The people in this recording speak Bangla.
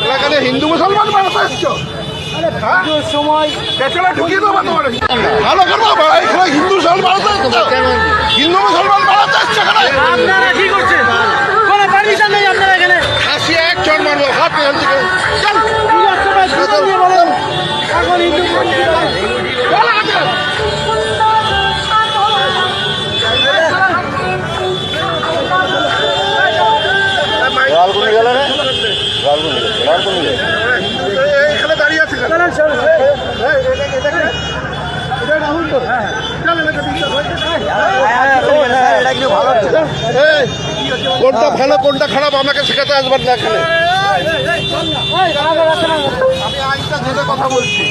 এখানে হিন্দু মুসলমান বানাতে এসছো সময় ঢুকিয়ে দেবো তোমার ভালো করবো এখানে হিন্দু মুসলমান বানাতে এসছো হিন্দু মুসলমান বানাতে এসছো আপনারা কি করছেন? কোনো পারমিশন নেই আপনারা এখানে। হাসি এক চড় মারবো হাত এখান থেকে চল এখন হিন্দু এখানে দাঁড়িয়ে আছে কোনটা ভালো কোনটা খারাপ আমাকে শেখাতে আসবার না এখানে আমি আইনটা ধরে কথা বলছি।